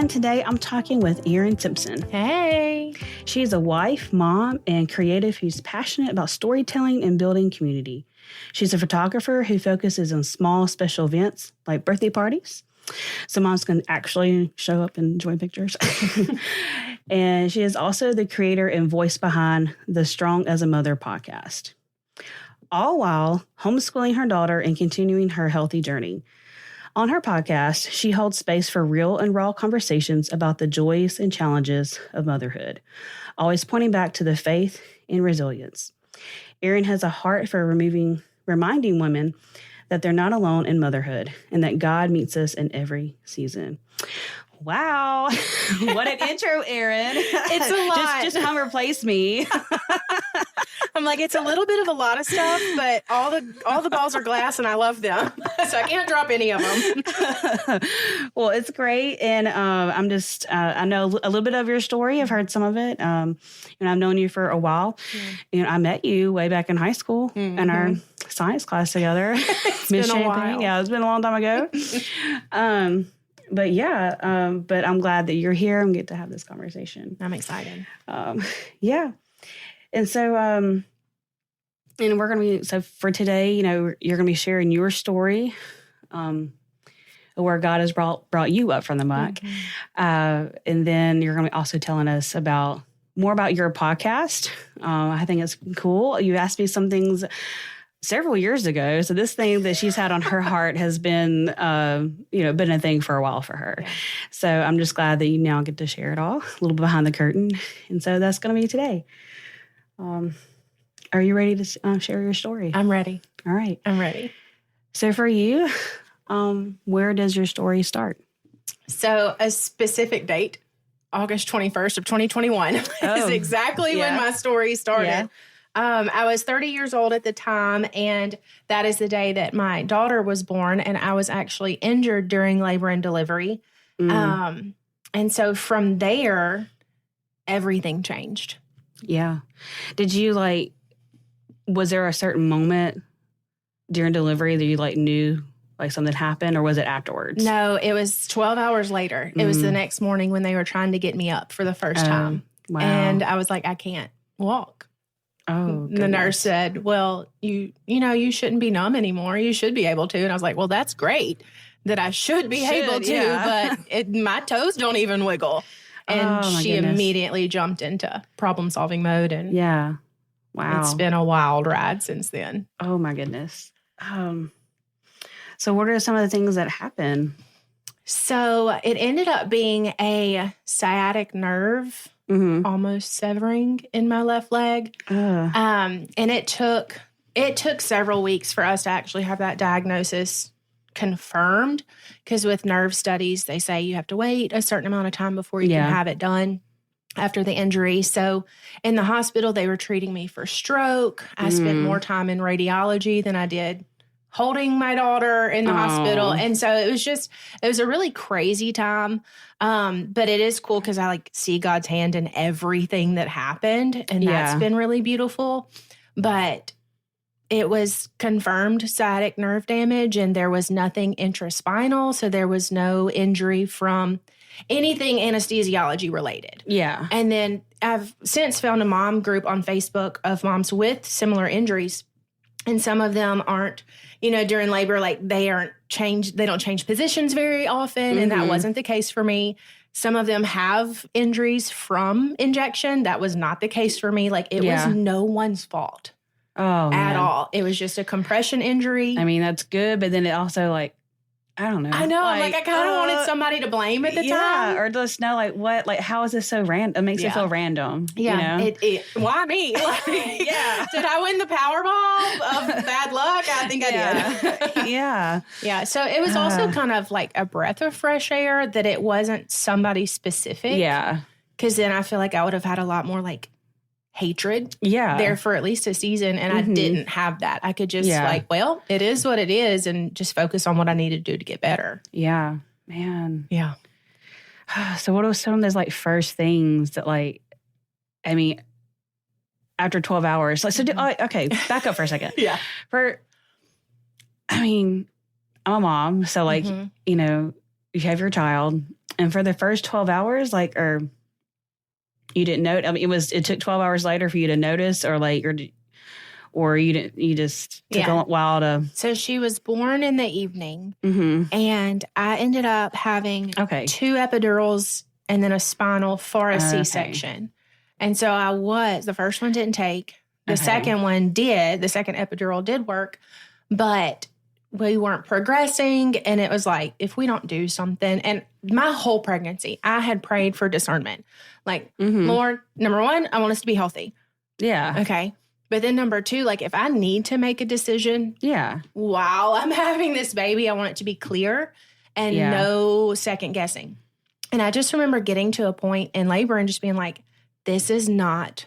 everyone. Today I'm talking with Erin Simpson. Hey. She's a wife, mom, and creative who's passionate about storytelling and building community. She's a photographer who focuses on small special events like birthday parties, so moms can actually show up and enjoy pictures. And she is also the creator and voice behind the Strong as a Mother podcast, all while homeschooling her daughter and continuing her healthy journey. On her podcast, she holds space for real and raw conversations about the joys and challenges of motherhood, always pointing back to the faith and resilience. Erin has a heart for reminding women that they're not alone in motherhood and that God meets us in every season. Wow. What an intro, Erin. It's a lot. Just come replace me. I'm like, it's a little bit of a lot of stuff, but all the balls are glass and I love them. So I can't drop any of them. Well, it's great. And I'm just, I know a little bit of your story. I've heard some of it. And I've known you for a while. And I met you way back in high school in our science class together. It's been a while. Yeah, it's been a long time ago. But yeah, but I'm glad that you're here and get to have this conversation. I'm excited. Yeah. And so, and we're going to be, so for today, you're going to be sharing your story, where God has brought you up from the muck. And then you're going to be also telling us more about your podcast. I think it's cool. You asked me some things several years ago. So this thing that she's had on her heart has been, been a thing for a while for her. Yeah. So I'm just glad that you now get to share it all, a little behind the curtain. And so that's going to be today. Are you ready to share your story? I'm ready. All right. I'm ready. So for you, where does your story start? So a specific date, August 21st of 2021 is exactly when my story started. Yeah. I was 30 years old at the time, and that is the day that my daughter was born, and I was actually injured during labor and delivery. And so from there, everything changed. Yeah. Did you was there a certain moment during delivery that you knew something happened, or was it afterwards? No, it was 12 hours later. It was the next morning when they were trying to get me up for the first time. Wow. And I was like, I can't walk. Oh, the nurse said, well, you shouldn't be numb anymore. You should be able to. And I was like, well, that's great that I should be able to, but my toes don't even wiggle. And she immediately jumped into problem solving mode. And wow, it's been a wild ride since then. Oh my goodness. So what are some of the things that happened? So it ended up being a sciatic nerve almost severing in my left leg. And it took several weeks for us to actually have that diagnosis confirmed, because with nerve studies, they say you have to wait a certain amount of time before you can have it done after the injury. So in the hospital, they were treating me for stroke. I spent more time in radiology than I did holding my daughter in the hospital. And so it was a really crazy time. But it is cool because I see God's hand in everything that happened. And that's been really beautiful. But it was confirmed sciatic nerve damage, and there was nothing intraspinal. So there was no injury from anything anesthesiology related. Yeah. And then I've since found a mom group on Facebook of moms with similar injuries. And some of them aren't, during labor, they don't change positions very often. And that wasn't the case for me. Some of them have injuries from injection. That was not the case for me. It was no one's fault at all. It was just a compression injury. I mean, that's good. But then it also I don't know. I know. I kind of wanted somebody to blame at the time. Or just know, what, how is this so random? It makes it feel random. Yeah. Why me? Did I win the Powerball of bad luck? I think I did. Yeah. So it was also kind of a breath of fresh air that it wasn't somebody specific. Yeah. Because then I feel like I would have had a lot more hatred there for at least a season. And I didn't have that. I could just well, it is what it is, and just focus on what I need to do to get better. Yeah, man. Yeah. So what was some of those first things that after 12 hours, okay, back up for a second. I'm a mom. So you have your child, and for the first 12 hours, like, or you didn't know, I mean, it took 12 hours later for you to notice, or like, or you just took a while to. So she was born in the evening, and I ended up having 2 epidurals and then a spinal for a C-section. And so the first one didn't take. The second one did. The second epidural did work, but we weren't progressing. And it was like, if we don't do something, and my whole pregnancy, I had prayed for discernment. Like, Lord, number 1, I want us to be healthy. Yeah. Okay. But then number 2, like, if I need to make a decision while I'm having this baby, I want it to be clear and no second guessing. And I just remember getting to a point in labor and just being like, this is not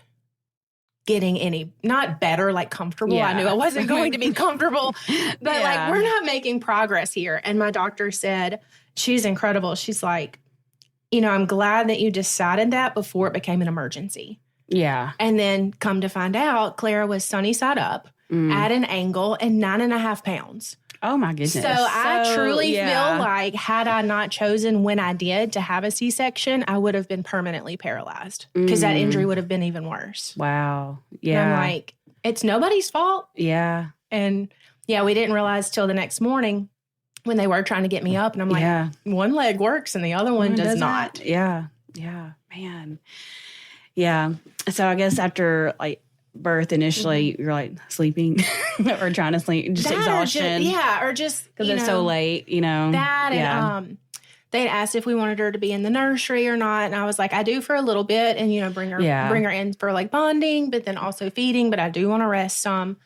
getting not better, like comfortable. I knew I wasn't going to be comfortable, but like, we're not making progress here. And my doctor said, she's incredible. She's like, I'm glad that you decided that before it became an emergency. Yeah. And then come to find out, Clara was sunny side up at an angle and 9.5 pounds. Oh, my goodness. So I truly feel like had I not chosen when I did to have a C-section, I would have been permanently paralyzed because that injury would have been even worse. Wow. Yeah. And I'm like, it's nobody's fault. Yeah. And we didn't realize till the next morning when they were trying to get me up. And I'm like, one leg works and the other one does not. Yeah. Yeah. Man. Yeah. So I guess after like birth initially, you're like sleeping or trying to sleep, just exhaustion. Or just because it's so late, That and they had asked if we wanted her to be in the nursery or not, and I was like, I do for a little bit, and bring her in for like bonding, but then also feeding. But I do want to rest some.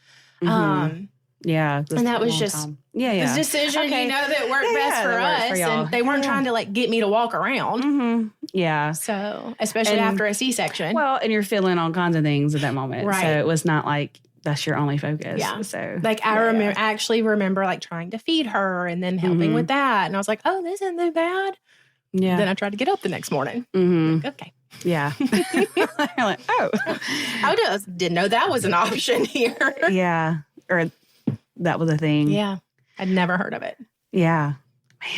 And that was just this decision, that worked best for us, and they weren't trying to like get me to walk around. Yeah. So especially after a C-section. Well, and you're feeling all kinds of things at that moment, right? So it was not like that's your only focus. Yeah. So like I actually remember like trying to feed her and then helping with that, and I was like, oh, this isn't that bad. Yeah. Then I tried to get up the next morning. Like, okay. Yeah. You're like, oh, I just didn't know that was an option here. Yeah. Or that was a thing. Yeah. I'd never heard of it. Yeah.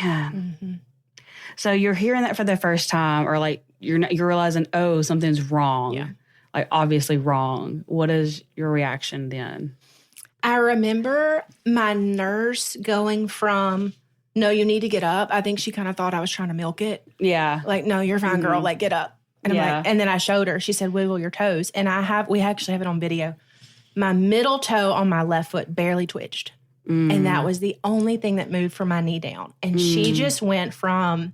Man. So you're hearing that for the first time, or like you're realizing, oh, something's wrong. Yeah. Like obviously wrong. What is your reaction then? I remember my nurse going from, no, you need to get up. I think she kind of thought I was trying to milk it. Yeah. Like, no, you're fine, girl. Like, get up. And I'm like, and then I showed her. She said, wiggle your toes. And we actually have it on video. My middle toe on my left foot barely twitched. And that was the only thing that moved from my knee down. And she just went from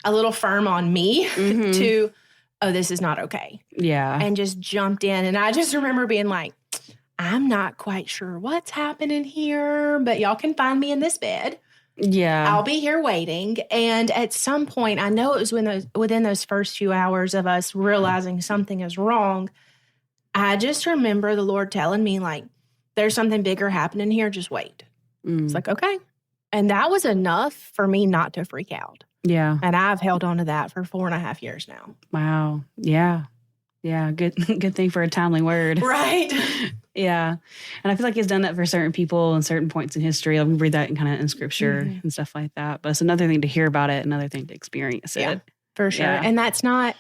a little firm on me to, oh, this is not okay. Yeah. And just jumped in. And I just remember being like, I'm not quite sure what's happening here, but y'all can find me in this bed. Yeah. I'll be here waiting. And at some point, I know it was within those first few hours of us realizing something is wrong, I just remember the Lord telling me, like, there's something bigger happening here. Just wait. It's like, okay. And that was enough for me not to freak out. Yeah. And I've held on to that for 4.5 years now. Wow. Yeah. Yeah. Good thing for a timely word. Right. Yeah. And I feel like he's done that for certain people and certain points in history. We read that in scripture and stuff like that. But it's another thing to hear about it, another thing to experience it. For sure. Yeah. And that's not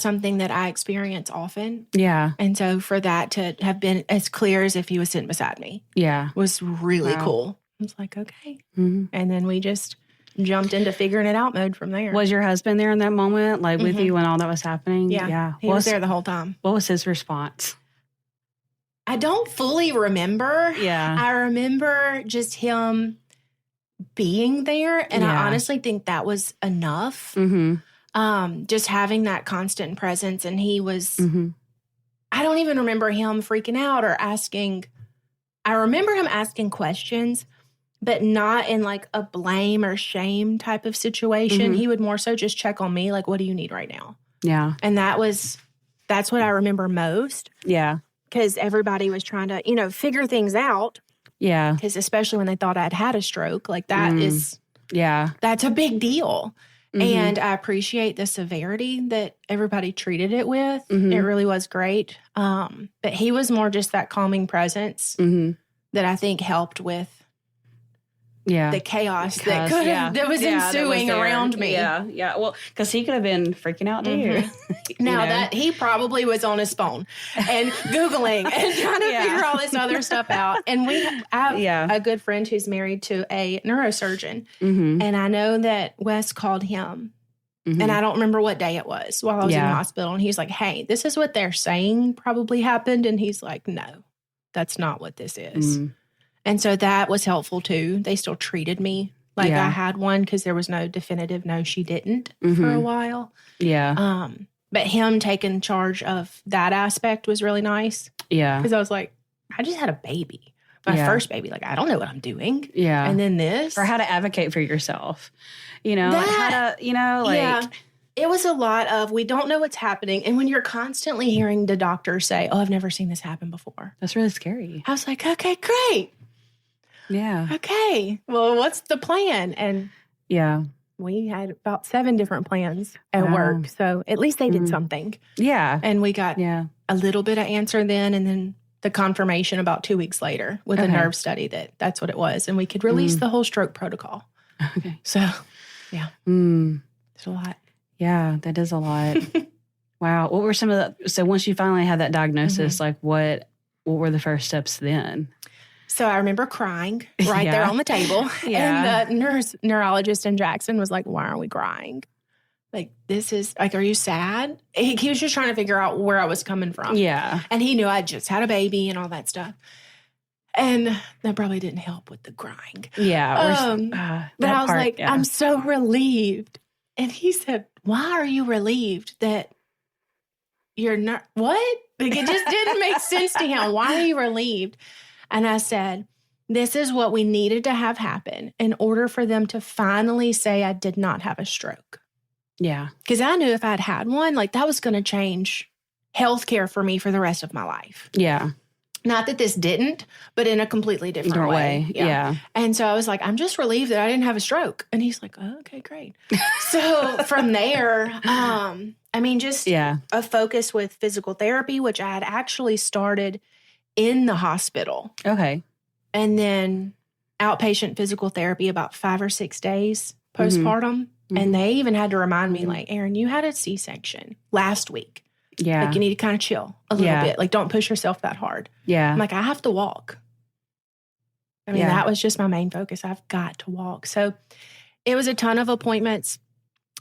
something that I experience often. Yeah. And so for that to have been as clear as if he was sitting beside me. Yeah. Was really cool. I was like, okay. And then we just jumped into figuring it out mode from there. Was your husband there in that moment, like with you when all that was happening? Yeah. Yeah. He was there the whole time. What was his response? I don't fully remember. Yeah. I remember just him being there. And I honestly think that was enough. Just having that constant presence. And he was, I don't even remember him freaking out or asking. I remember him asking questions, but not in like a blame or shame type of situation. He would more so just check on me, like, what do you need right now? Yeah. And that's what I remember most. Yeah. Because everybody was trying to, figure things out. Yeah. Because especially when they thought I'd had a stroke, like that is, that's a big deal. And I appreciate the severity that everybody treated it with. It really was great. But he was more just that calming presence that I think helped with the chaos that was ensuing around me. Yeah. Well, because he could have been freaking out too. Now that he probably was on his phone and Googling and trying to figure all this other stuff out. And I have a good friend who's married to a neurosurgeon. And I know that Wes called him. And I don't remember what day it was while I was in the hospital. And he's like, hey, this is what they're saying probably happened. And he's like, no, that's not what this is. And so that was helpful too. They still treated me like I had one because there was no definitive no, she didn't for a while. Yeah. But him taking charge of that aspect was really nice. Yeah. Because I was like, I just had a baby. My first baby. Like, I don't know what I'm doing. Yeah. And then this. Or how to advocate for yourself. You know, how to, it was a lot of, we don't know what's happening. And when you're constantly hearing the doctor say, oh, I've never seen this happen before. That's really scary. I was like, okay, great. Yeah. Okay. Well, what's the plan? And we had about 7 different plans at work. So at least they did something. Yeah. And we got a little bit of answer then. And then the confirmation about 2 weeks later with a nerve study that's what it was. And we could release the whole stroke protocol. Okay. So, it's a lot. Yeah, that is a lot. Wow. What were some of the, so once you finally had that diagnosis, like what were the first steps then? So I remember crying right there on the table. And the neurologist in Jackson was like, why are we crying? Like, this is, like, are you sad? He was just trying to figure out where I was coming from. Yeah. And he knew I just had a baby and all that stuff. And that probably didn't help with the crying. Yeah. But I was like, I'm so relieved. And he said, why are you relieved that you're not, what? Like, it just didn't make sense to him. Why are you relieved? And I said, this is what we needed to have happen in order for them to finally say I did not have a stroke. Yeah. Because I knew if I'd had one, like, that was going to change healthcare for me for the rest of my life. Yeah. Not that this didn't, but in a completely different way. Yeah. And so I was like, I'm just relieved that I didn't have a stroke. And he's like, oh, okay, great. So from there, just a focus with physical therapy, which I had actually started in the hospital. Okay. And then outpatient physical therapy about 5 or 6 days postpartum. And they even had to remind me, like, Erin, you had a C-section last week. Yeah. Like, you need to kind of chill a little bit. Like, don't push yourself that hard. Yeah. I'm like, I have to walk. I mean, that was just my main focus. I've got to walk. So it was a ton of appointments.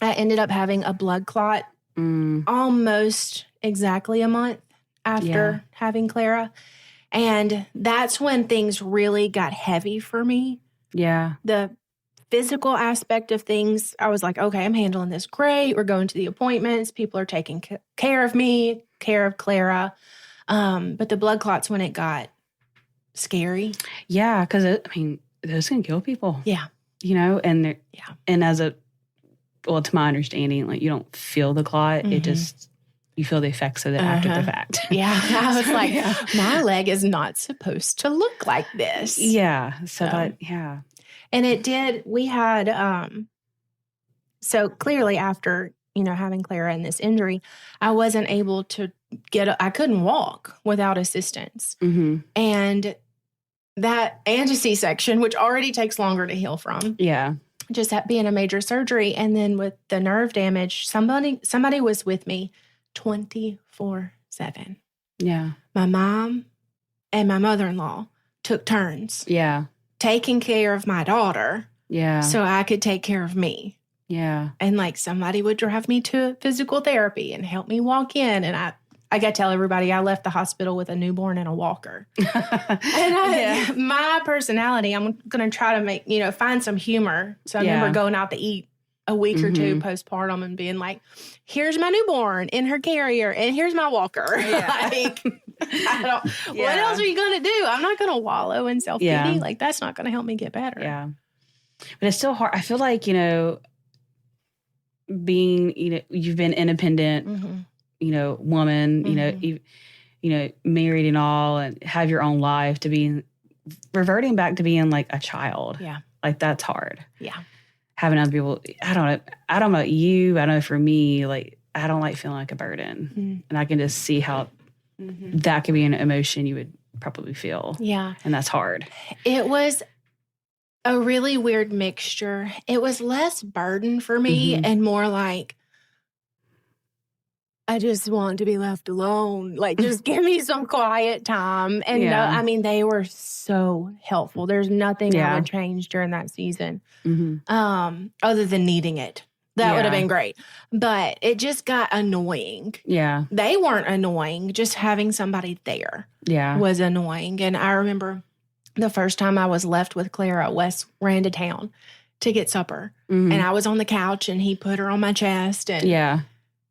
I ended up having a blood clot almost exactly a month after having Clara. And that's when things really got heavy for me. Yeah. The physical aspect of things, I was like, okay, I'm handling this great. We're going to the appointments. People are taking care of me, care of Clara. But the blood clots, when it got scary. Yeah, because, those can kill people. Yeah. And to my understanding, like, you don't feel the clot. It just, you feel the effects of it after the fact. Yeah. I was like, my leg is not supposed to look like this. Yeah. So And it did, we had, so clearly after, having Clara and this injury, I wasn't able to I couldn't walk without assistance. And that, and a C-section, which already takes longer to heal from. Yeah. Just being a major surgery. And then with the nerve damage, somebody was with me 24/7. Yeah. My mom and my mother-in-law took turns. Yeah. Taking care of my daughter. Yeah. So I could take care of me. Yeah. And like somebody would drive me to physical therapy and help me walk in. And I got to tell everybody I left the hospital with a newborn and a walker. And my personality, I'm going to try to make, find some humor. So I remember going out to eat a week or two postpartum and being like, here's my newborn in her carrier and here's my walker. Yeah. What else are you going to do? I'm not going to wallow in self-pity. Yeah. Like, that's not going to help me get better. Yeah. But it's still hard. I feel like, being, you've been independent, woman, married and all, and have your own life, to be reverting back to being like a child. Yeah. Like, that's hard. Yeah. Having other people, I don't know about you, I know for me, like, I don't like feeling like a burden. And I can just see how that could be an emotion you would probably feel. Yeah. And that's hard. It was a really weird mixture. It was less burden for me and more like, I just want to be left alone. Like, just give me some quiet time. And no, I mean, they were so helpful. There's nothing I would change during that season, other than needing it. That would have been great. But it just got annoying. Yeah. They weren't annoying. Just having somebody there was annoying. And I remember the first time I was left with Clara, Wes ran to town to get supper. And I was on the couch and he put her on my chest. And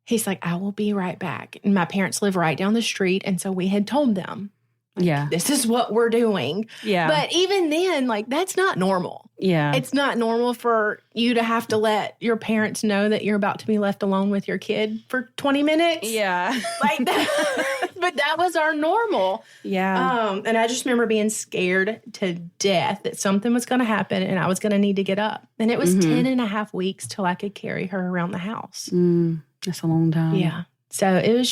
he's like, I will be right back. And my parents live right down the street. And so we had told them, like, this is what we're doing. Yeah. But even then, like, that's not normal. Yeah. It's not normal for you to have to let your parents know that you're about to be left alone with your kid for 20 minutes. Yeah. Like that. But that was our normal. Yeah. And I just remember being scared to death that something was going to happen and I was going to need to get up. And it was 10 and a half weeks till I could carry her around the house. That's a long time. Yeah. So it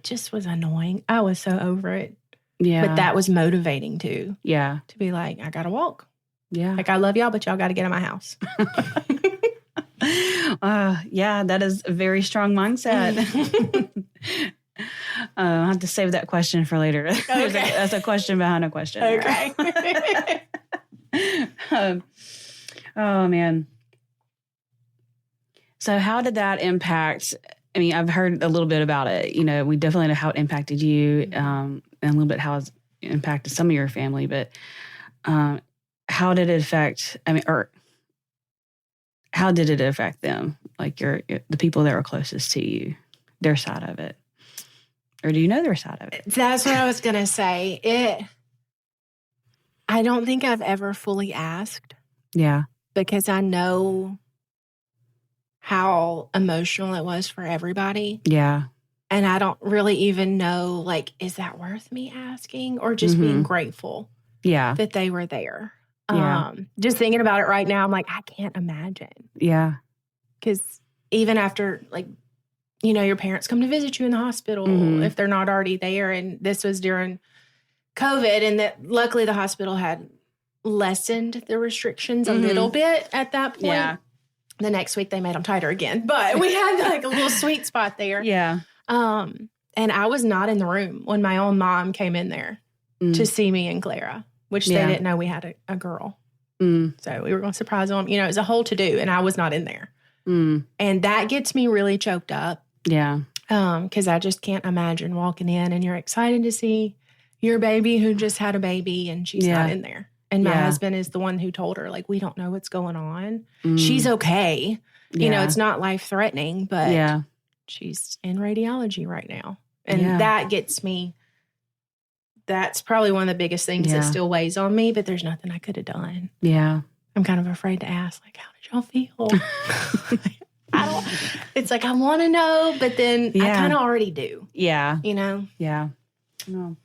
just was annoying. I was so over it. Yeah. But that was motivating too. Yeah. To be like, I got to walk. Yeah. Like, I love y'all, but y'all got to get in my house. Yeah, that is a very strong mindset. I'll have to save that question for later. Okay. That's a question behind a question. Okay. Oh, man. So how did that impact? I mean, I've heard a little bit about it. You know, we definitely know how it impacted you, and a little bit how it's impacted some of your family. But how did it affect? I mean, or how did it affect them? Like the people that were closest to you, their side of it, or do you know their side of it? That's what I was gonna say. I don't think I've ever fully asked. Yeah, because I know how emotional it was for everybody. Yeah. And I don't really even know, like, is that worth me asking or just being grateful that they were there? Yeah. Just thinking about it right now, I'm like, I can't imagine. Yeah. Because even after, like, you know, your parents come to visit you in the hospital if they're not already there. And this was during COVID, and that luckily the hospital had lessened the restrictions a little bit at that point. Yeah. The next week they made them tighter again, but we had like a little sweet spot there. Yeah. And I was not in the room when my own mom came in there to see me and Clara, which they didn't know we had a girl. So we were going to surprise them. You know, it was a whole to-do, and I was not in there. And that gets me really choked up. Yeah. Because I just can't imagine walking in and you're excited to see your baby who just had a baby and she's not in there. And my husband is the one who told her, like, we don't know what's going on. She's okay. You know, it's not life-threatening, but she's in radiology right now. And that gets me, that's probably one of the biggest things that still weighs on me, but there's nothing I could have done. Yeah. I'm kind of afraid to ask, like, how did y'all feel? It's like, I want to know, but then I kind of already do. Yeah. You know? Yeah. No.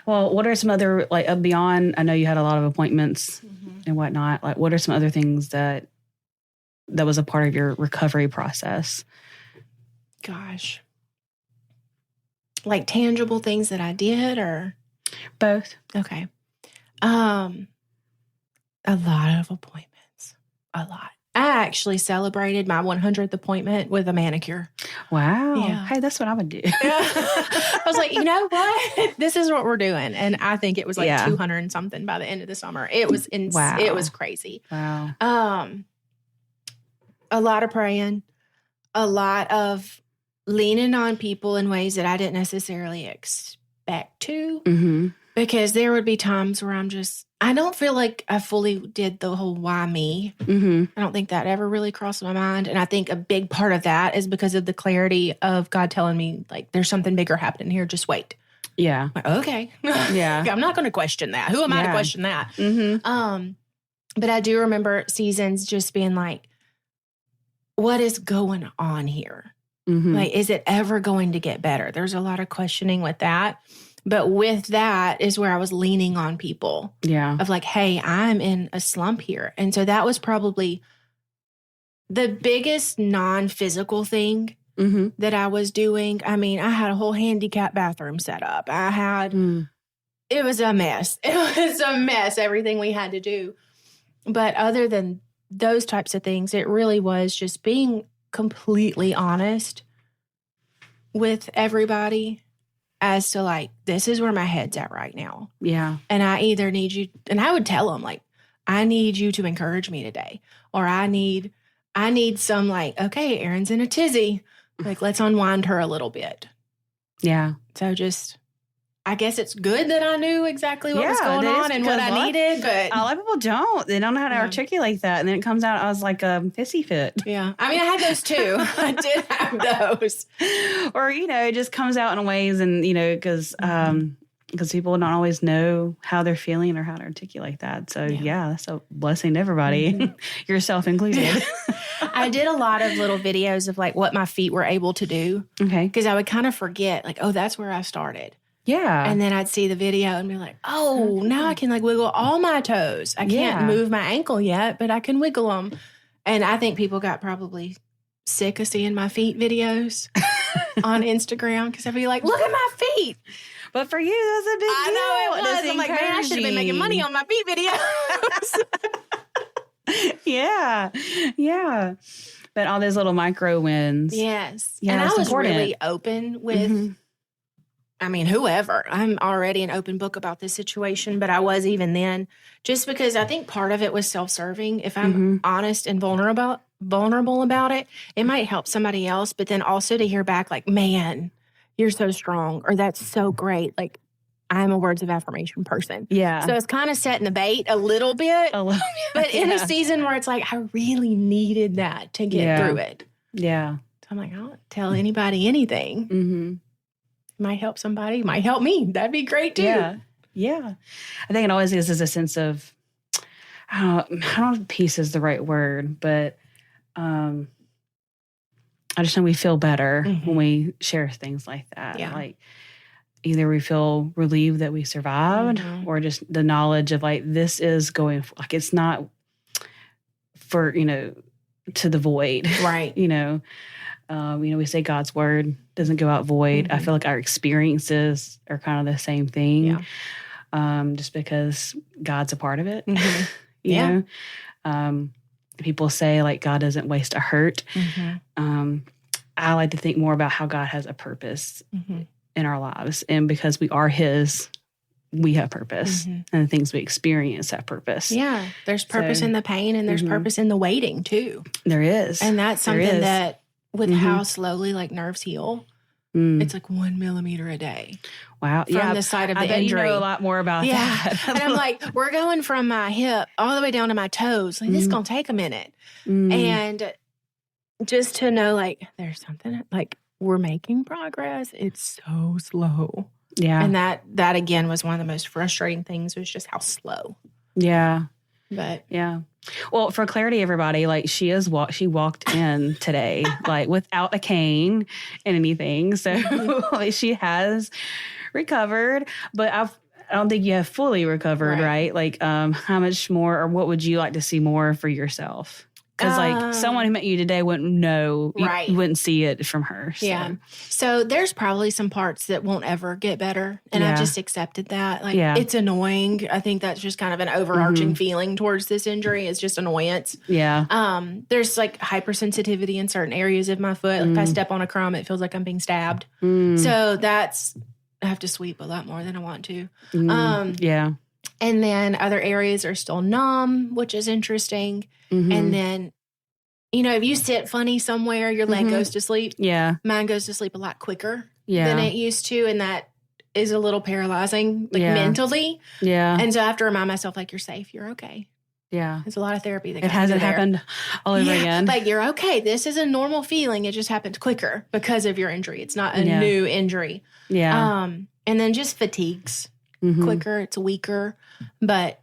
Well, what are some other, like, beyond, I know you had a lot of appointments and whatnot, like, what are some other things that was a part of your recovery process? Gosh. Like tangible things that I did, or? Both. Okay. A lot of appointments. A lot. I actually celebrated my 100th appointment with a manicure. Wow. Yeah. Hey, that's what I would do. I was like, you know what? This is what we're doing. And I think it was like 200 and something by the end of the summer. It was It was crazy. Wow. A lot of praying, a lot of leaning on people in ways that I didn't necessarily expect to. Because there would be times where I don't feel like I fully did the whole why me. I don't think that ever really crossed my mind. And I think a big part of that is because of the clarity of God telling me, like, there's something bigger happening here. Just wait. Yeah. Like, okay. Yeah. I'm not going to question that. Who am I to question that? But I do remember seasons just being like, what is going on here? Like, is it ever going to get better? There's a lot of questioning with that. But with that is where I was leaning on people. Yeah. Of like, hey, I'm in a slump here. And so that was probably the biggest non-physical thing that I was doing. I mean, I had a whole handicap bathroom set up. I had, it was a mess. It was a mess, everything we had to do. But other than those types of things, it really was just being completely honest with everybody as to like, this is where my head's at right now. Yeah. And I either need you, and I would tell them like, I need you to encourage me today. Or I need some like, okay, Erin's in a tizzy. Like, let's unwind her a little bit. Yeah. So just, I guess it's good that I knew exactly what was going on and what I needed. But a lot of people don't. They don't know how to articulate that. And then it comes out, I was like a hissy fit. Yeah. I mean, I had those too. I did have those. Or, it just comes out in ways and, because people don't always know how they're feeling or how to articulate that. So, that's a blessing to everybody, yourself included. I did a lot of little videos of like what my feet were able to do. Okay. Because I would kind of forget like, oh, that's where I started. Yeah. And then I'd see the video and be like, oh, now I can like wiggle all my toes. I can't move my ankle yet, but I can wiggle them. And I think people got probably sick of seeing my feet videos on Instagram because I'd be like, look at my feet. But for you, that's a big deal. I know it was. I'm like, man, I should have been making money on my feet videos. Yeah. Yeah. But all those little micro wins. Yes. Yeah, and I was important. really open with, I mean, whoever. I'm already an open book about this situation, but I was even then, just because I think part of it was self-serving. If I'm honest and vulnerable about it, it might help somebody else. But then also to hear back like, man, you're so strong, or that's so great. Like, I'm a words of affirmation person. Yeah. So it's kind of setting the bait a little bit. But in a season where it's like, I really needed that to get through it. Yeah. So I'm like, I don't tell anybody anything. Mm-hmm. Might help somebody, might help me. That'd be great too. Yeah. Yeah. I think it always is a sense of, I don't know if peace is the right word, but I just know we feel better when we share things like that. Yeah. Like either we feel relieved that we survived or just the knowledge of like, this is going, like it's not for, to the void. Right. We say God's word doesn't go out void. I feel like our experiences are kind of the same thing. Yeah. Just because God's a part of it. You know? People say like God doesn't waste a hurt. I like to think more about how God has a purpose in our lives. And because we are his, we have purpose. And the things we experience have purpose. Yeah. There's purpose in the pain and there's purpose in the waiting too. There is. And that's something that with how slowly like nerves heal, it's like 1 millimeter a day. Wow. From the side of the injury. You know a lot more about that. And I'm like, we're going from my hip all the way down to my toes. Like, this is going to take a minute. And just to know, like, there's something, like, we're making progress. It's so slow. Yeah. And that again, was one of the most frustrating things, was just how slow. Yeah. But. Yeah. Well, for clarity, everybody, like she walked in today, like without a cane and anything. So she has recovered, but I don't think you have fully recovered, right? Like, how much more, or what would you like to see more for yourself? Because like someone who met you today wouldn't know, you wouldn't see it from her. So. Yeah. So there's probably some parts that won't ever get better. And I just accepted that. Like, it's annoying. I think that's just kind of an overarching feeling towards this injury. It's just annoyance. Yeah. There's like hypersensitivity in certain areas of my foot. Like if I step on a crumb, it feels like I'm being stabbed. So I have to sweep a lot more than I want to. Yeah. And then other areas are still numb, which is interesting. And then, if you sit funny somewhere, your leg goes to sleep. Yeah. Mine goes to sleep a lot quicker than it used to. And that is a little paralyzing, like mentally. Yeah. And so I have to remind myself, like, you're safe. You're okay. Yeah. There's a lot of therapy that it hasn't happened all over again. Like, you're okay. This is a normal feeling. It just happened quicker because of your injury. It's not a new injury. Yeah. And then just fatigues quicker. It's weaker. But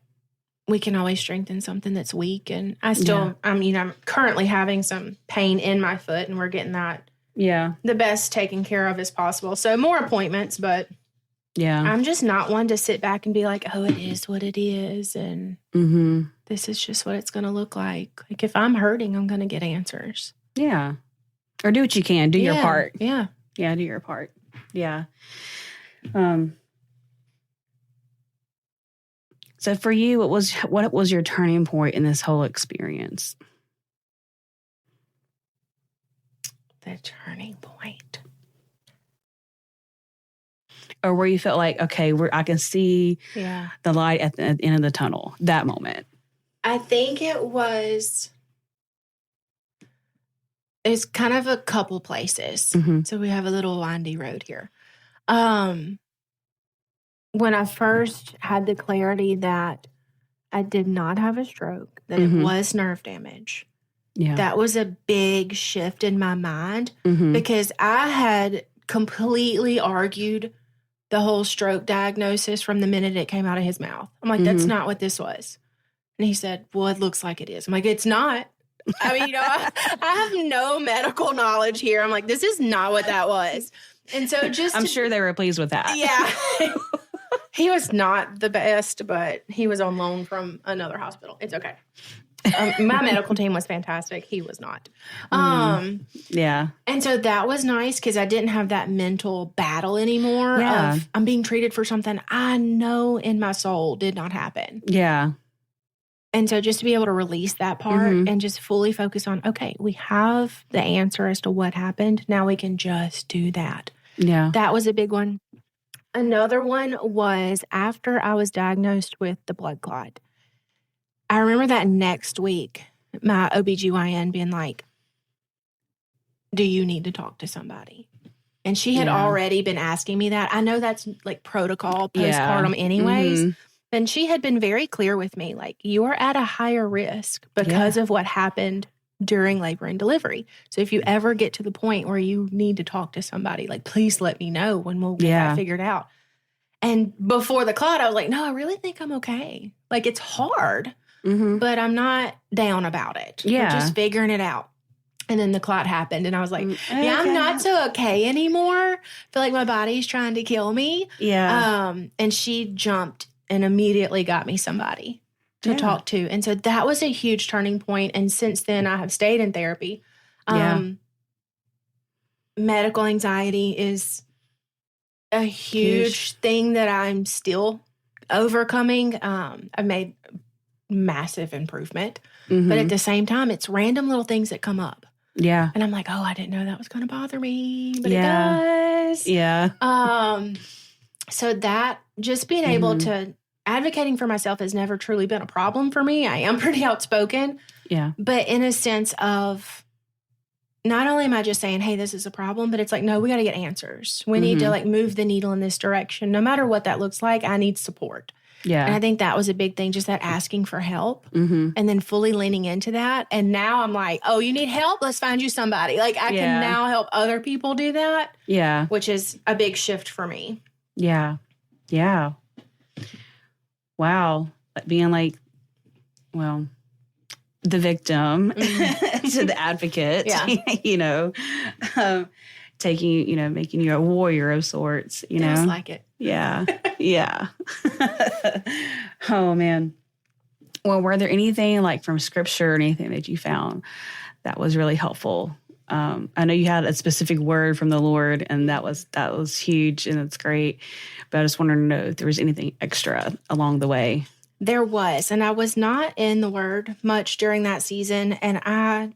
we can always strengthen something that's weak. And I'm currently having some pain in my foot, and we're getting that the best taken care of as possible. So more appointments, but I'm just not one to sit back and be like, oh, it is what it is. And this is just what it's going to look like. Like, if I'm hurting, I'm going to get answers. Yeah. Or do what you can. Do your part. Yeah. Yeah, do your part. Yeah. So for you, what was your turning point in this whole experience? The turning point. Or where you felt like, okay, I can see the light at the end of the tunnel, that moment. I think it's kind of a couple places. Mm-hmm. So we have a little windy road here. When I first had the clarity that I did not have a stroke, that it was nerve damage. Yeah. That was a big shift in my mind because I had completely argued the whole stroke diagnosis from the minute it came out of his mouth. I'm like, that's not what this was. And he said, well, it looks like it is. I'm like, it's not. I mean, I have no medical knowledge here. I'm like, this is not what that was. And so I'm sure they were pleased with that. Yeah. He was not the best, but he was on loan from another hospital. It's okay. My medical team was fantastic. He was not. Yeah. And so that was nice because I didn't have that mental battle anymore of I'm being treated for something I know in my soul did not happen. Yeah. And so just to be able to release that part and just fully focus on, okay, we have the answer as to what happened. Now we can just do that. Yeah. That was a big one. Another one was after I was diagnosed with the blood clot. I remember that next week, my OBGYN being like, do you need to talk to somebody? And she had already been asking me that. I know that's like protocol postpartum anyways. And she had been very clear with me, like, you are at a higher risk because of what happened during labor and delivery. So if you ever get to the point where you need to talk to somebody, like, please let me know when we'll get that figured out. And before the clot, I was like, no, I really think I'm okay. Like, it's hard, but I'm not down about it. Yeah. We're just figuring it out. And then the clot happened, and I was like, I'm not so okay anymore. I feel like my body's trying to kill me. Yeah. And she jumped and immediately got me somebody to talk to. And so that was a huge turning point. And since then, I have stayed in therapy. Medical anxiety is a huge thing that I'm still overcoming. I've made massive improvement. But at the same time, it's random little things that come up. Yeah. And I'm like, oh, I didn't know that was going to bother me. But it does. Yeah. So that just being able to advocating for myself has never truly been a problem for me. I am pretty outspoken. Yeah. But in a sense of not only am I just saying, hey, this is a problem, but it's like, no, we got to get answers. We need to like move the needle in this direction. No matter what that looks like, I need support. Yeah. And I think that was a big thing, just that asking for help and then fully leaning into that. And now I'm like, oh, you need help? Let's find you somebody. Like I can now help other people do that. Yeah. Which is a big shift for me. Yeah. Yeah. Wow. Being like, well, the victim to the advocate, making you a warrior of sorts, Feels like it. Yeah. Yeah. Oh, man. Well, were there anything like from scripture or anything that you found that was really helpful? I know you had a specific word from the Lord, and that was huge, and it's great. But I just wanted to know if there was anything extra along the way. There was, and I was not in the Word much during that season, and I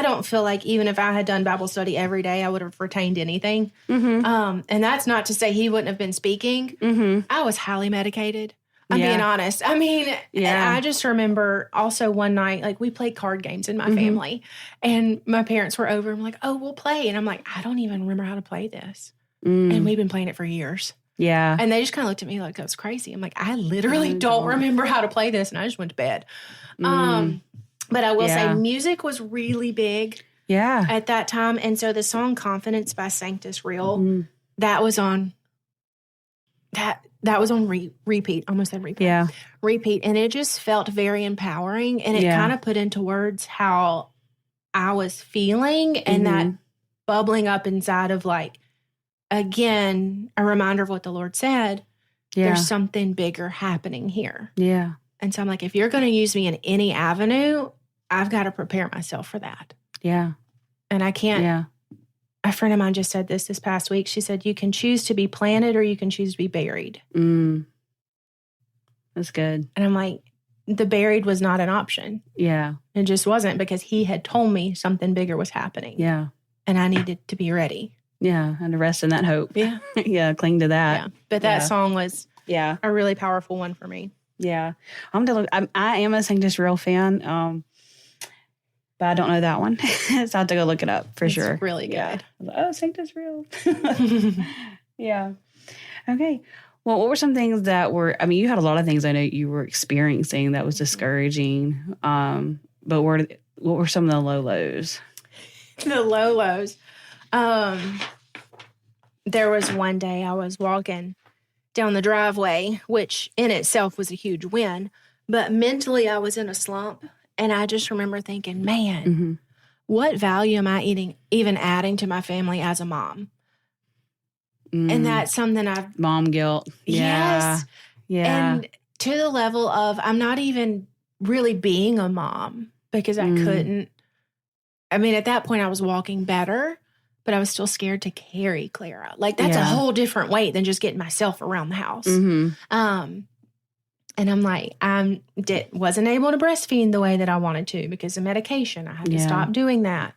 don't feel like even if I had done Bible study every day, I would have retained anything. And that's not to say he wouldn't have been speaking. I was highly medicated. I'm being honest. I mean, I just remember also one night, like we played card games in my family, and my parents were over. I'm like, oh, we'll play. And I'm like, I don't even remember how to play this. And we've been playing it for years. Yeah. And they just kind of looked at me like, that was crazy. I'm like, I literally don't remember how to play this. And I just went to bed. But I will say music was really big at that time. And so the song Confidence by Sanctus Real, that was on repeat. Almost said repeat. Yeah. Repeat. And it just felt very empowering. And it kind of put into words how I was feeling and that bubbling up inside of like, again, a reminder of what the Lord said. There's something bigger happening here. Yeah. And so I'm like, if you're going to use me in any avenue, I've got to prepare myself for that. Yeah. And I can't. Yeah. A friend of mine just said this past week. She said, you can choose to be planted or you can choose to be buried. That's good. And I'm like, the buried was not an option. Yeah. It just wasn't, because he had told me something bigger was happening. Yeah. And I needed to be ready. Yeah. And to rest in that hope. Yeah. Yeah. Cling to that. Yeah. But that song was a really powerful one for me. Yeah. I am a Sanctus Real fan. But I don't know that one. So I have to go look it up for sure. It's really good. Yeah. Oh, Sanctus Real. Yeah. Okay. Well, what were some things that were, I mean, you had a lot of things I know you were experiencing that was discouraging. But what were some of the low lows? The low lows. There was one day I was walking down the driveway, which in itself was a huge win. But mentally I was in a slump. And I just remember thinking, man, what value am I even adding to my family as a mom? And that's something I've... Mom guilt. Yeah. Yes. Yeah. And to the level of I'm not even really being a mom because I couldn't. I mean, at that point I was walking better, but I was still scared to carry Clara. Like, that's a whole different weight than just getting myself around the house. And I'm like, wasn't able to breastfeed the way that I wanted to because of medication. I had to stop doing that.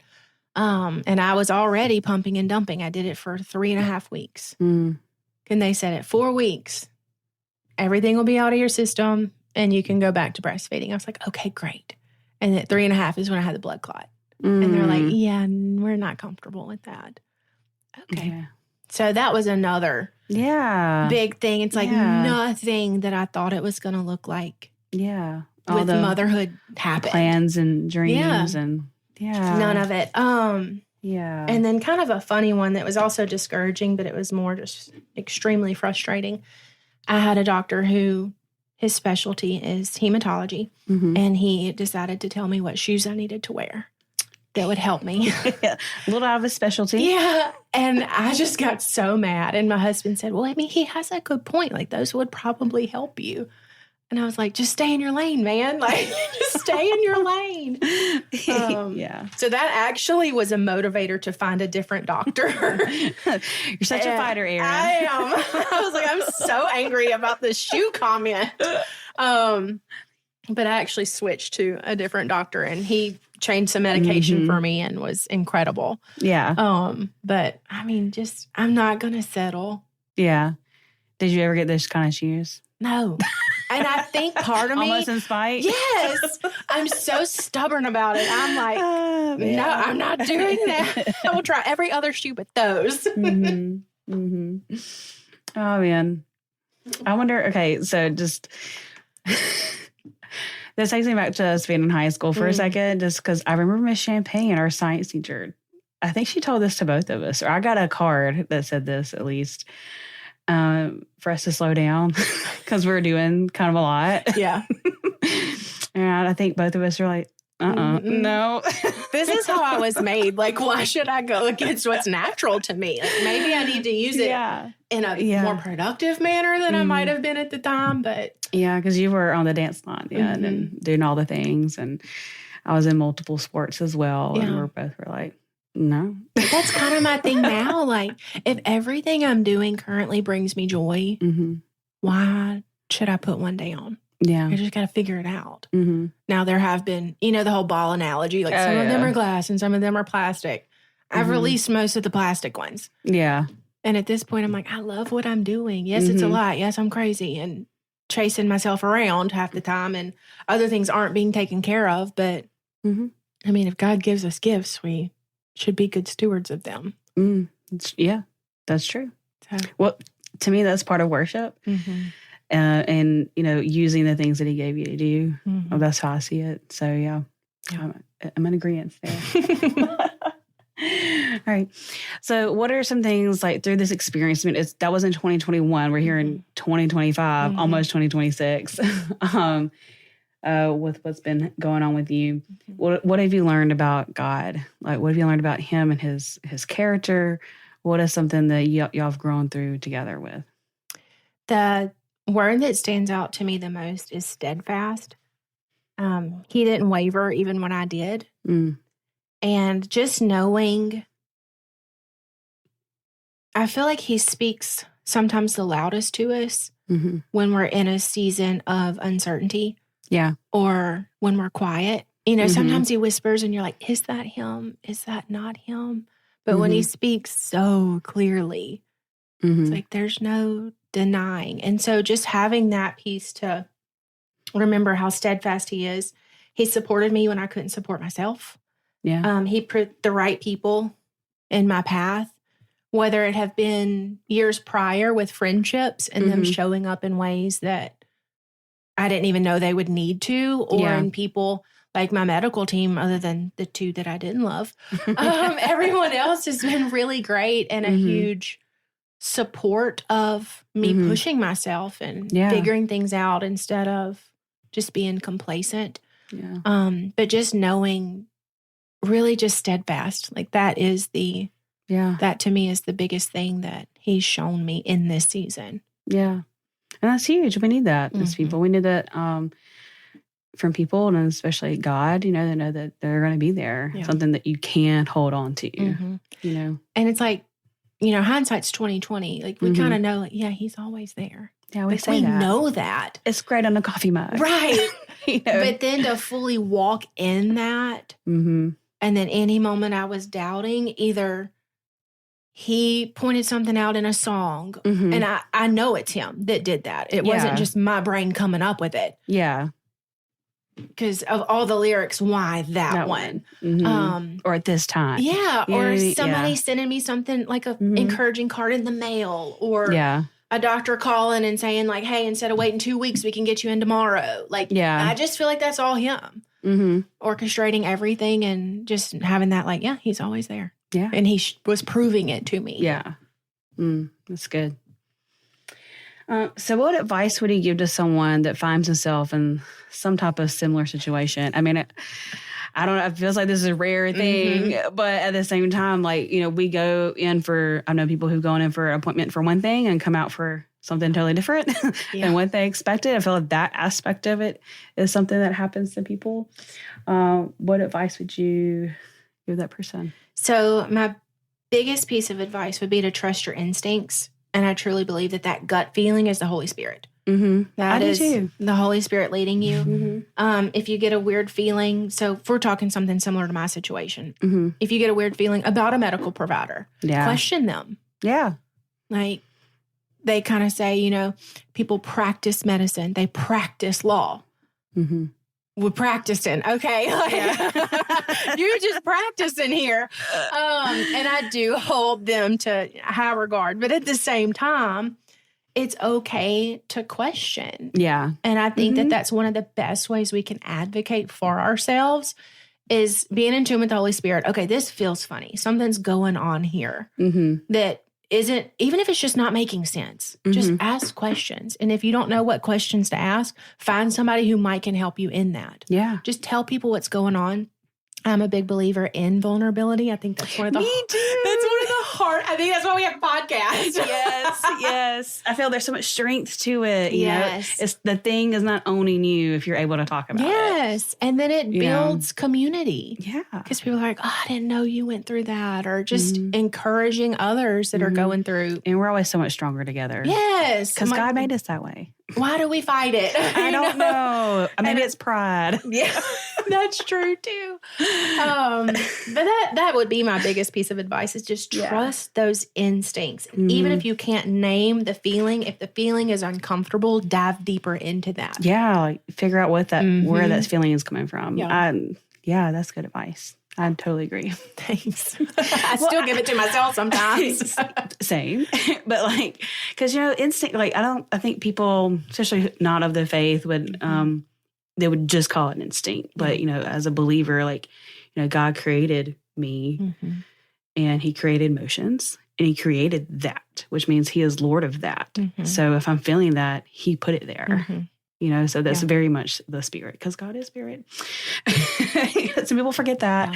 And I was already pumping and dumping. I did it for 3.5 weeks. And they said at 4 weeks, everything will be out of your system and you can go back to breastfeeding. I was like, okay, great. And at 3.5 is when I had the blood clot. And they're like, yeah, we're not comfortable with that. Okay. Yeah. So that was another big thing. It's like nothing that I thought it was going to look like. Yeah. All with motherhood happened. Plans and dreams and none of it. And then kind of a funny one that was also discouraging, but it was more just extremely frustrating. I had a doctor who his specialty is hematology, and he decided to tell me what shoes I needed to wear that would help me. A little out of his specialty. Yeah. And I just got so mad. And my husband said, well, I mean, he has a good point. Like, those would probably help you. And I was like, just stay in your lane, man. Like, just stay in your lane. So that actually was a motivator to find a different doctor. You're such a fighter, Erin. I am. I was like, I'm so angry about this shoe comment. But I actually switched to a different doctor, and he changed some medication for me and was incredible. Yeah. But I mean, I'm not going to settle. Yeah. Did you ever get those kind of shoes? No. And I think part of me... Almost in spite? Yes. I'm so stubborn about it. I'm like, no, I'm not doing that. I will try every other shoe but those. Oh, man. I wonder... Okay, so just... This takes me back to us being in high school for a second, just because I remember Miss Champagne, our science teacher. I think she told this to both of us, or I got a card that said this at least, for us to slow down because we were doing kind of a lot. Yeah. And I think both of us were like, no. This is how I was made. Like, why should I go against what's natural to me? Like, maybe I need to use it in a more productive manner than I might have been at the time. But yeah, because you were on the dance line and doing all the things. And I was in multiple sports as well. Yeah. And we both were like, no. That's kind of my thing now. Like, if everything I'm doing currently brings me joy, why should I put one day on? Yeah. I just got to figure it out. Now, there have been, the whole ball analogy. Like, some of them are glass and some of them are plastic. I've released most of the plastic ones. Yeah. And at this point, I'm like, I love what I'm doing. Yes, it's a lot. Yes, I'm crazy and chasing myself around half the time. And other things aren't being taken care of. But, I mean, if God gives us gifts, we should be good stewards of them. Yeah, that's true. So. Well, to me, that's part of worship. And, using the things that he gave you to do. That's how I see it. So, yeah. I'm in agreement there. All right. So what are some things like through this experience? I mean, that was in 2021. We're here in 2025, almost 2026. With what's been going on with you. What have you learned about God? Like, what have you learned about him and his character? What is something that y'all have grown through together with? The word that stands out to me the most is steadfast. He didn't waver even when I did. And just knowing, I feel like he speaks sometimes the loudest to us when we're in a season of uncertainty. Yeah. Or when we're quiet. Sometimes he whispers and you're like, is that him? Is that not him? But when he speaks so clearly, it's like there's no denying. And so just having that piece to remember how steadfast he is. He supported me when I couldn't support myself. Yeah. He put the right people in my path, whether it have been years prior with friendships and them showing up in ways that I didn't even know they would need to, or in people like my medical team, other than the two that I didn't love. Everyone else has been really great and a huge support of me pushing myself and figuring things out instead of just being complacent. Yeah. But just knowing, really just steadfast. Like that is that to me is the biggest thing that he's shown me in this season. Yeah. And that's huge. We need that as people. We need that from people, and especially God, they know that they're going to be there. Yeah. Something that you can hold on to, And it's like, hindsight's 20/20. Like we kind of know, like, yeah, he's always there. Yeah, we know that. It's great on a coffee mug. Right. But then to fully walk in that, and then any moment I was doubting, either he pointed something out in a song, and I know it's him that did that. It wasn't just my brain coming up with it. Yeah. Because of all the lyrics, why that one? Or at this time. Yeah. Or somebody sending me something like a encouraging card in the mail, or a doctor calling and saying like, hey, instead of waiting 2 weeks, we can get you in tomorrow. Like, I just feel like that's all him. Orchestrating everything and just having that like, he's always there. Yeah. And he was proving it to me. Yeah. That's good. So what advice would you give to someone that finds himself in some type of similar situation? I mean, I don't know. It feels like this is a rare thing, but at the same time, like, we go in for, I know people who've gone in for an appointment for one thing and come out for something totally different than what they expected. I feel like that aspect of it is something that happens to people. What advice would you give that person? So my biggest piece of advice would be to trust your instincts. And I truly believe that gut feeling is the Holy Spirit. That is the Holy Spirit leading you. If you get a weird feeling, so if we're talking something similar to my situation, if you get a weird feeling about a medical provider, question them. Yeah. Like they kind of say, people practice medicine, they practice law. We're practicing, okay? You're just practicing here. And I do hold them to high regard. But at the same time, it's okay to question. Yeah. And I think that that's one of the best ways we can advocate for ourselves is being in tune with the Holy Spirit. Okay, this feels funny. Something's going on here that isn't, even if it's just not making sense, just ask questions. And if you don't know what questions to ask, find somebody who might can help you in that. Yeah. Just tell people what's going on. I'm a big believer in vulnerability. I think that's one of the... Me too. That's one of the hard... I think that's why we have podcasts. Yes. I feel there's so much strength to it. You know? It's the thing is not owning you if you're able to talk about it. Yes. And then it builds community. Yeah. Because people are like, I didn't know you went through that. Or just encouraging others that are going through. And we're always so much stronger together. Yes. Because God made us that way. Why do we fight it? I don't know. Maybe it's pride. Yeah, that's true too. But that would be my biggest piece of advice is just trust those instincts. Even if you can't name the feeling, if the feeling is uncomfortable, dive deeper into that. Yeah, like figure out what where that feeling is coming from. Yeah, that's good advice. I totally agree. Thanks. I still give it to myself sometimes. Same. But because, instinct, I think people, especially not of the faith, would, they would just call it an instinct. But, as a believer, God created me and he created emotions and he created that, which means he is Lord of that. So if I'm feeling that, he put it there. So that's very much the spirit because God is spirit. Some people forget that.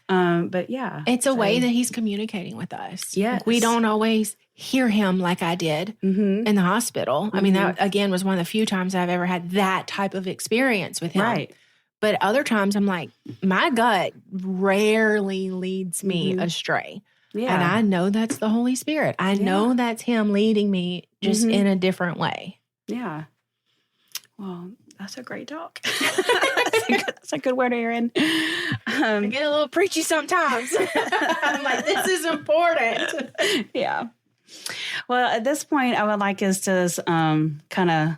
But it's a way that he's communicating with us. Yes. We don't always hear him like I did in the hospital. I mean, that again was one of the few times I've ever had that type of experience with him. Right. But other times I'm like, my gut rarely leads me astray. Yeah. And I know that's the Holy Spirit. I know that's him leading me just in a different way. Yeah. Well, that's a great talk. That's a good word, Erin. I get a little preachy sometimes. I'm like, this is important. Yeah. Well, at this point, I would like us to kind of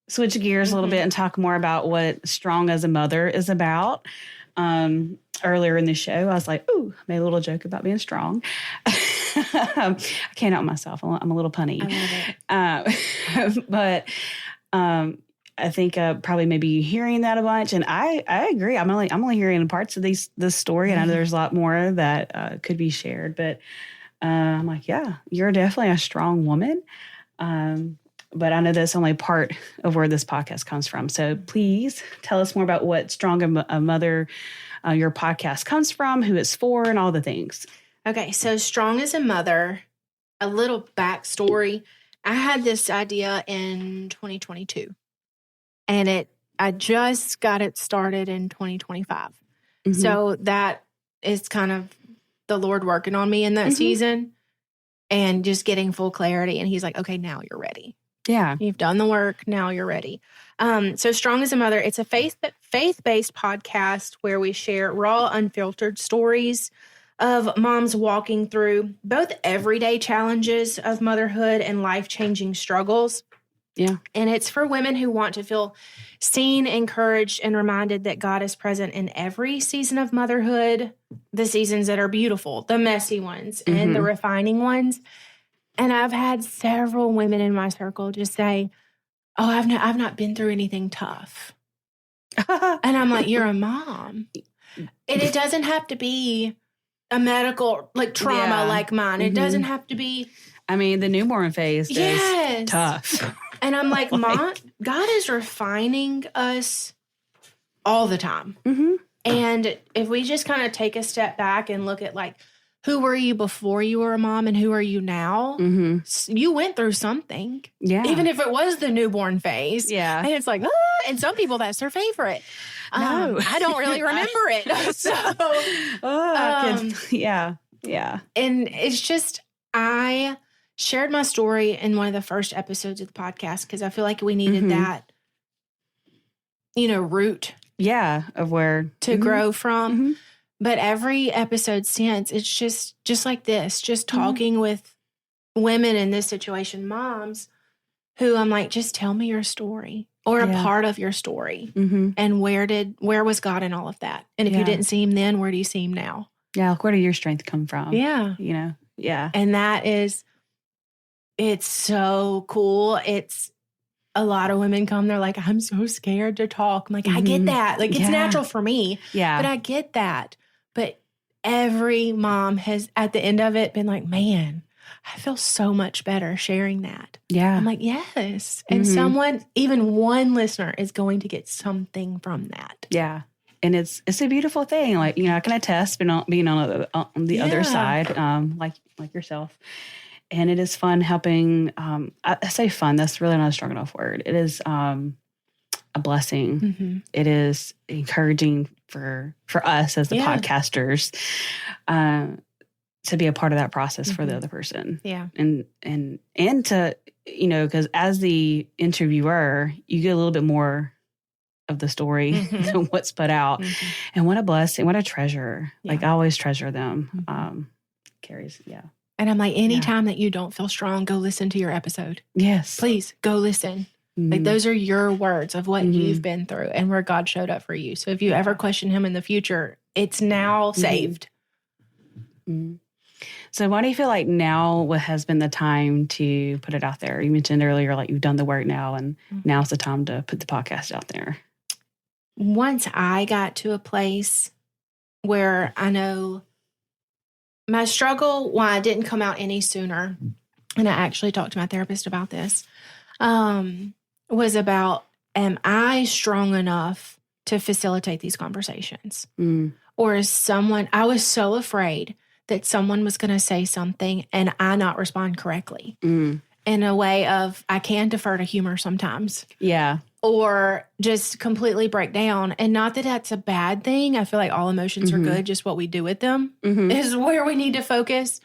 switch gears a little bit and talk more about what Strong as a Mother is about. Earlier in the show, I was like, ooh, I made a little joke about being strong. I can't help myself. I'm a little punny. I love it. But I think probably maybe hearing that a bunch. And I agree. I'm only hearing parts of this story. And I know there's a lot more that could be shared. But I'm like, yeah, you're definitely a strong woman. But I know that's only part of where this podcast comes from. So please tell us more about what Strong a Mother, your podcast comes from, who it's for, and all the things. Okay, so Strong as a Mother, a little backstory. I had this idea in 2022, and I just got it started in 2025. So that is kind of the Lord working on me in that season and just getting full clarity. And he's like, okay, now you're ready. Yeah. You've done the work. Now you're ready. So Strong as a Mother, it's a faith-based podcast where we share raw, unfiltered stories of moms walking through both everyday challenges of motherhood and life-changing struggles. Yeah. And it's for women who want to feel seen, encouraged, and reminded that God is present in every season of motherhood, the seasons that are beautiful, the messy ones, and the refining ones. And I've had several women in my circle just say, oh, I've not been through anything tough. And I'm like, you're a mom. And it doesn't have to be a medical, like trauma like mine. It doesn't have to be. I mean, the newborn phase is tough. And I'm like, Mom, God is refining us all the time. And if we just kind of take a step back and look at like, who were you before you were a mom and who are you now? You went through something. Yeah. Even if it was the newborn phase. Yeah. And it's like, and some people, that's their favorite. No. I don't really remember it. So, yeah. Yeah. And it's just, I shared my story in one of the first episodes of the podcast because I feel like we needed that, root. Yeah. Of where to grow from. But every episode since, it's just like this, just talking with women in this situation, moms, who I'm like, just tell me your story or a part of your story. And where was God in all of that? And if you didn't see him then, where do you see him now? Yeah. Like, where did your strength come from? Yeah. Yeah. And it's so cool. It's a lot of women come, they're like, I'm so scared to talk. I'm like, I get that. Like, it's natural for me. Yeah. But I get that. But every mom has, at the end of it, been like, man, I feel so much better sharing that. Yeah. I'm like, yes. And someone, even one listener, is going to get something from that. Yeah. And it's a beautiful thing. Like, I can attest being on the other side, like yourself. And it is fun helping. I say fun. That's really not a strong enough word. It is a blessing. It is encouraging for us as the podcasters to be a part of that process for the other person. Yeah. And to, because as the interviewer, you get a little bit more of the story than what's put out. And what a blessing, what a treasure. Yeah. Like, I always treasure them. Carries, yeah. And I'm like, anytime that you don't feel strong, go listen to your episode. Yes. Please go listen. Like, those are your words of what you've been through and where God showed up for you. So if you ever question him in the future, it's now saved. So why do you feel like now has been the time to put it out there? You mentioned earlier, like, you've done the work now, and now's the time to put the podcast out there. Once I got to a place where I know my struggle, why I didn't come out any sooner, and I actually talked to my therapist about this, was about, am I strong enough to facilitate these conversations? Or is I was so afraid that someone was going to say something and I not respond correctly in a way of, I can defer to humor sometimes. Yeah. or just completely break down. And not that that's a bad thing. I feel like all emotions are good. Just what we do with them is where we need to focus.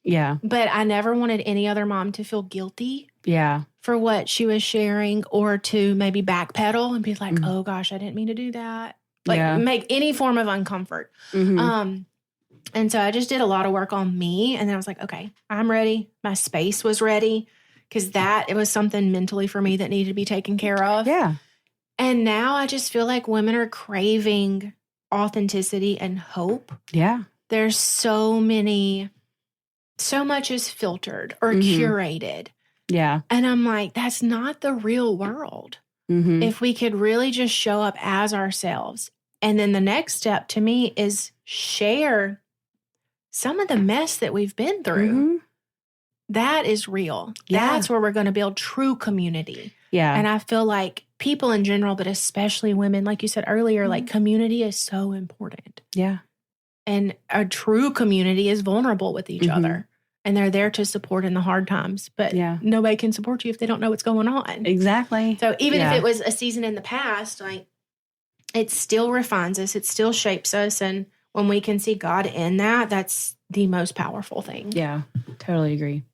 Yeah. But I never wanted any other mom to feel guilty. Yeah. For what she was sharing, or to maybe backpedal and be like, oh gosh, I didn't mean to do that. Like make any form of uncomfort. And so I just did a lot of work on me. And then I was like, okay, I'm ready. My space was ready. Because it was something mentally for me that needed to be taken care of. Yeah. And now I just feel like women are craving authenticity and hope. Yeah. There's so much is filtered or curated. Yeah. And I'm like, that's not the real world. If we could really just show up as ourselves. And then the next step to me is share some of the mess that we've been through. That is real. Yeah. That's where we're going to build true community. Yeah. And I feel like people in general, but especially women, like you said earlier, like community is so important. Yeah. And a true community is vulnerable with each other. And they're there to support in the hard times. But nobody can support you if they don't know what's going on. Exactly. So even if it was a season in the past, like it still refines us. It still shapes us. And when we can see God in that, that's the most powerful thing. Yeah, totally agree.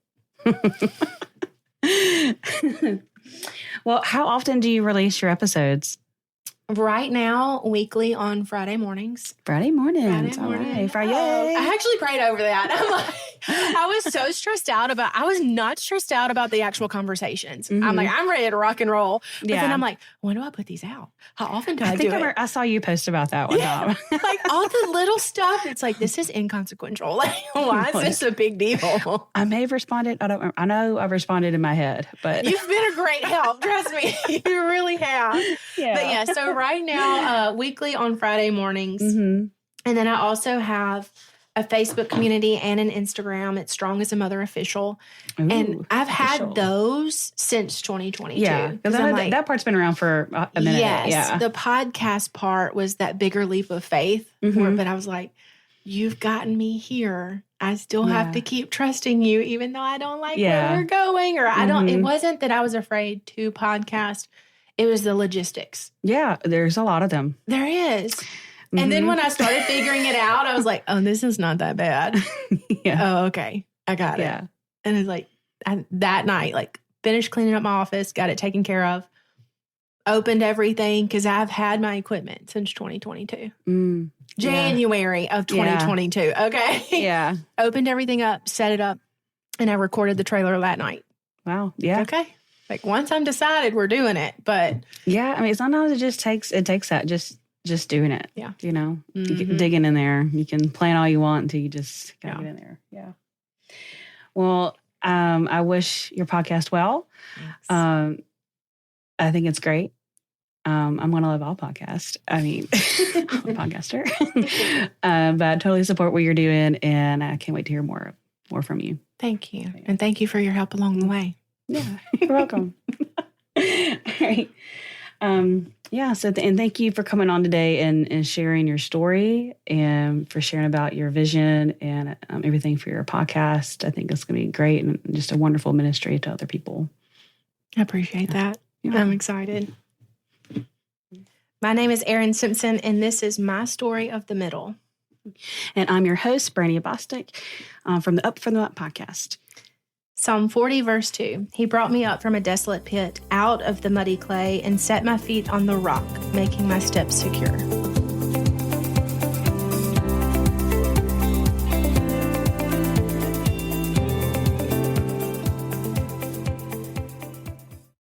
Well, how often do you release your episodes? Right now, weekly on Friday mornings. Friday mornings. All right. Friday. I actually prayed over that. I'm like, I was so stressed out I was not stressed out about the actual conversations. I'm like, I'm ready to rock and roll. But then I'm like, when do I put these out? How often do I do it? I saw you post about that one time. Like all the little stuff. It's like, this is inconsequential. Like, why is this a big deal? I may have responded. I know I've responded in my head, but. You've been a great help. Trust me. You really have. Yeah. But yeah, so right now, weekly on Friday mornings. And then I also have a Facebook community and an Instagram. It's Strong as a Mother Official. Ooh, and I've had those since 2022. Yeah, because that part's been around for a minute. Yes, yeah. The podcast part was that bigger leap of faith. But I was like, you've gotten me here. I still have to keep trusting you, even though I don't like where we're going. Or I don't. It wasn't that I was afraid to podcast. It was the logistics. Yeah, there's a lot of them. There is. And then when I started figuring it out, I was like, oh, this is not that bad. Oh, okay. I got it. And it's like that night, like finished cleaning up my office, got it taken care of, opened everything because I've had my equipment since 2022. January of 2022. Okay. Yeah. Opened everything up, set it up, and I recorded the trailer that night. Wow. Yeah. Okay. Like once I'm decided, we're doing it. But yeah, I mean, sometimes it takes that just doing it. Yeah. You know, you get digging in there. You can plan all you want until you just gotta get in there. Yeah. Well, I wish your podcast well. Yes. I think it's great. I'm going to love all podcasts. I mean, I'm a podcaster. But I totally support what you're doing, and I can't wait to hear more from you. Thank you. And thank you for your help along the way. Yeah, you're welcome. All right. Yeah, and thank you for coming on today and sharing your story and for sharing about your vision and everything for your podcast. I think it's going to be great and just a wonderful ministry to other people. I appreciate that. Yeah. I'm excited. My name is Erin Simpson, and this is My Story of the Middle. And I'm your host, Brandy Bostic, from the Up From the Up podcast. Psalm 40, verse 2, He brought me up from a desolate pit, out of the muddy clay, and set my feet on the rock, making my steps secure.